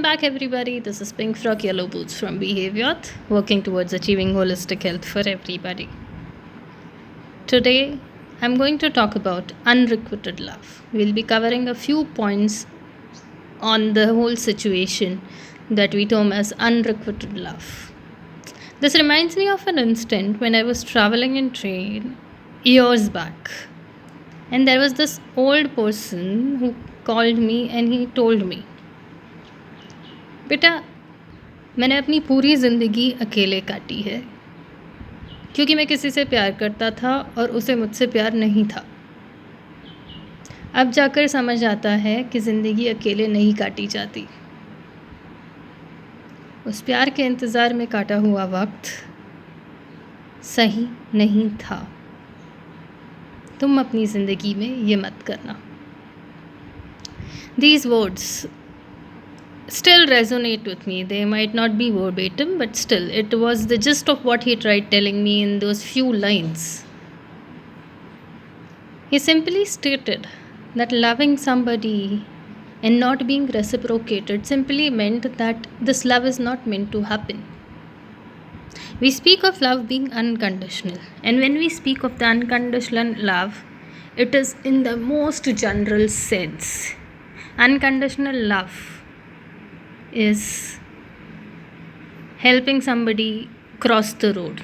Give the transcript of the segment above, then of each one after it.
back, everybody. This is Pink Frog Yellow Boots from Behavior, working towards achieving holistic health for everybody. Today, I'm going to talk about unrequited love. We'll be covering a few points on the whole situation that we term as unrequited love. This reminds me of an instant when I was traveling in train years back. And there was this old person who called me and he told me, बेटा मैंने अपनी पूरी ज़िंदगी अकेले काटी है क्योंकि मैं किसी से प्यार करता था और उसे मुझसे प्यार नहीं था। अब जाकर समझ आता है कि ज़िंदगी अकेले नहीं काटी जाती। उस प्यार के इंतज़ार में काटा हुआ वक्त सही नहीं था। तुम अपनी ज़िंदगी में ये मत करना। These words still resonate with me. They might not be verbatim, but still, it was the gist of what he tried telling me in those few lines. He simply stated that loving somebody and not being reciprocated simply meant that this love is not meant to happen. We speak of love being unconditional, and when we speak of the unconditional love, it is in the most general sense. Unconditional love is helping somebody cross the road,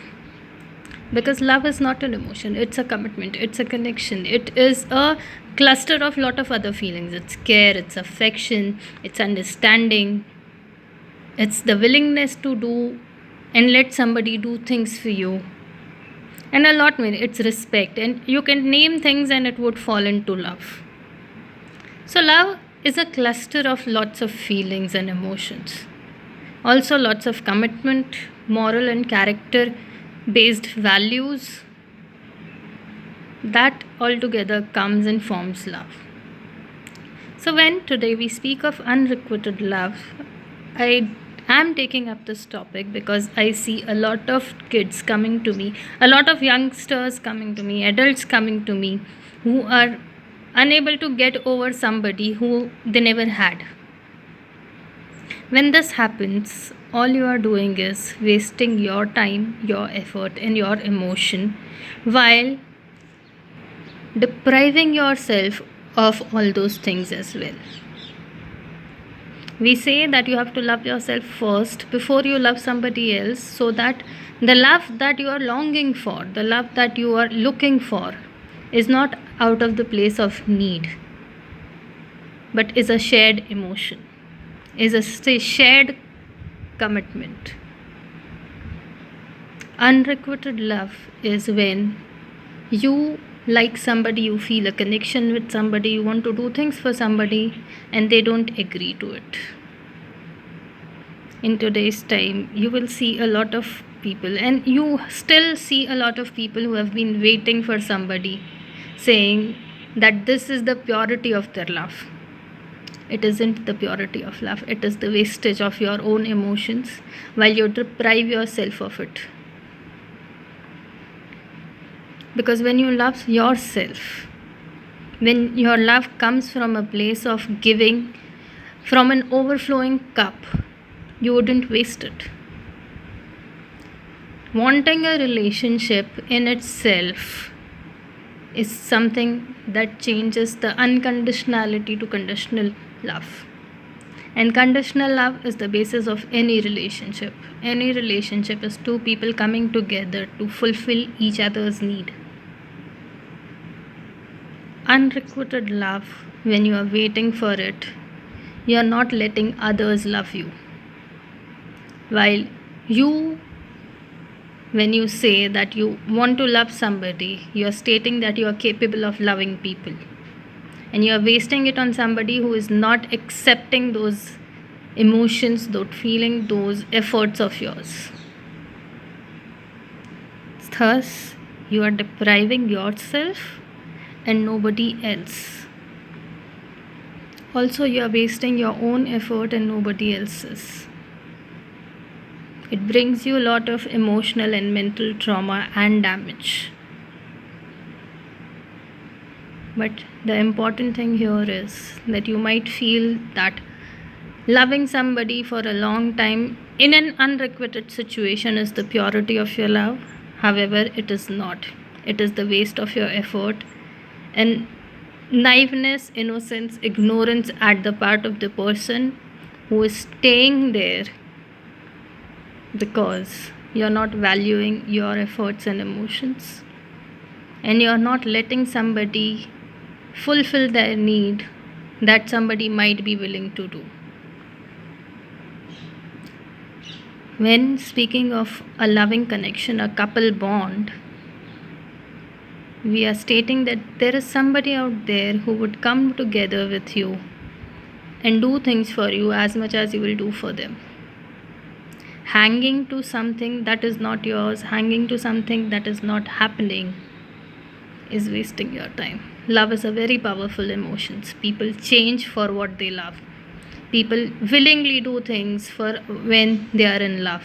because love is not an emotion, it's a commitment, it's a connection, it is a cluster of lot of other feelings. It's care, it's affection, it's understanding, it's the willingness to do and let somebody do things for you, and a lot more. It's respect, and you can name things and it would fall into love. So love is a cluster of lots of feelings and emotions. Also lots of commitment, moral and character based values. That altogether comes and forms love. So when today we speak of unrequited love, I am taking up this topic because I see a lot of kids coming to me, a lot of youngsters coming to me, adults coming to me who are unable to get over somebody who they never had. When this happens, all you are doing is wasting your time, your effort, and your emotion while depriving yourself of all those things as well. We say that you have to love yourself first before you love somebody else, so that the love that you are longing for, the love that you are looking for, is not out of the place of need, but is a shared emotion, is a shared commitment. Unrequited love is when you like somebody, you feel a connection with somebody, you want to do things for somebody, and they don't agree to it. In today's time, you will see a lot of people, and you still see a lot of people who have been waiting for somebody, saying that this is the purity of their love. It isn't the purity of love, it is the wastage of your own emotions while you deprive yourself of it. Because when you love yourself, when your love comes from a place of giving, from an overflowing cup, you wouldn't waste it. Wanting a relationship in itself is something that changes the unconditionality to conditional love. And conditional love is the basis of any relationship. Any relationship is two people coming together to fulfill each other's need. Unrequited love, when you are waiting for it, you are not letting others love you. While you, when you say that you want to love somebody, you are stating that you are capable of loving people, and you are wasting it on somebody who is not accepting those emotions, those feelings, those efforts of yours. Thus, you are depriving yourself and nobody else. Also, you are wasting your own effort and nobody else's. It brings you a lot of emotional and mental trauma and damage. But the important thing here is that you might feel that Loving somebody for a long time in an unrequited situation is the purity of your love. However, it is not. It is the waste of your effort and naiveness, innocence, ignorance at the part of the person who is staying there because you're not valuing your efforts and emotions, and you're not letting somebody fulfill their need that somebody might be willing to do. When speaking of a loving connection, a couple bond, we are stating that there is somebody out there who would come together with you and do things for you as much as you will do for them. Hanging to something that is not yours, hanging to something that is not happening, is wasting your time. Love is a very powerful emotion. People change for what they love. People willingly do things for when they are in love.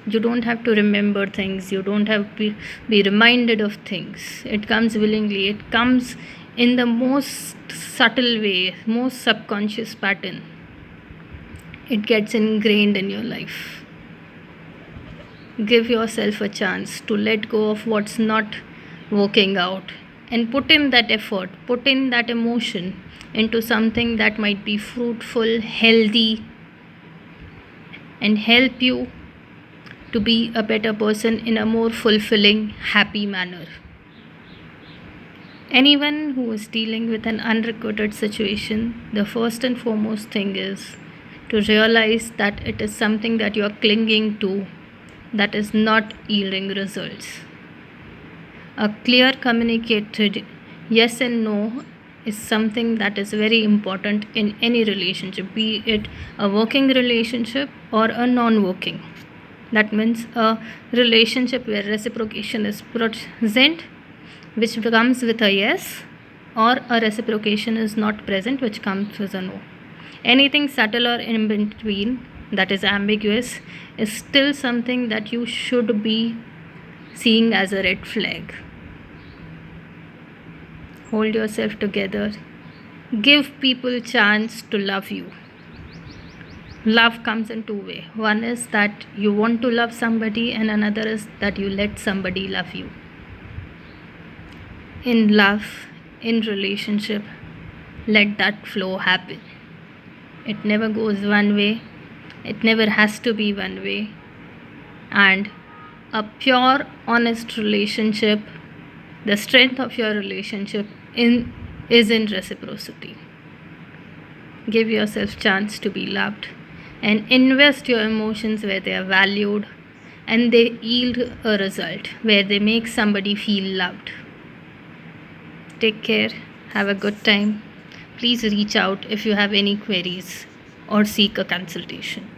You don't have to remember things, you don't have to be reminded of things. It comes willingly, it comes in the most subtle way, most subconscious pattern. It gets ingrained in your life. Give yourself a chance to let go of what's not working out and put in that effort, put in that emotion into something that might be fruitful, healthy, and help you to be a better person in a more fulfilling, happy manner. Anyone who is dealing with an unrequited situation, the first and foremost thing is to realize that it is something that you are clinging to that is not yielding results. A clear communicated yes and no is something that is very important in any relationship, be it a working relationship or a non working. That means a relationship where reciprocation is present, which comes with a yes, or a reciprocation is not present, which comes with a no. Anything subtle or in between that is ambiguous is still something that you should be seeing as a red flag. Hold yourself together. Give people a chance to love you. Love comes in two ways. One is that you want to love somebody, and another is that you let somebody love you. In love, in relationship, let that flow happen. It never goes one way. It never has to be one way. And a pure, honest relationship, the strength of your relationship is in reciprocity. Give yourself chance to be loved and invest your emotions where they are valued and they yield a result where they make somebody feel loved. Take care. Have a good time. Please reach out if you have any queries or seek a consultation.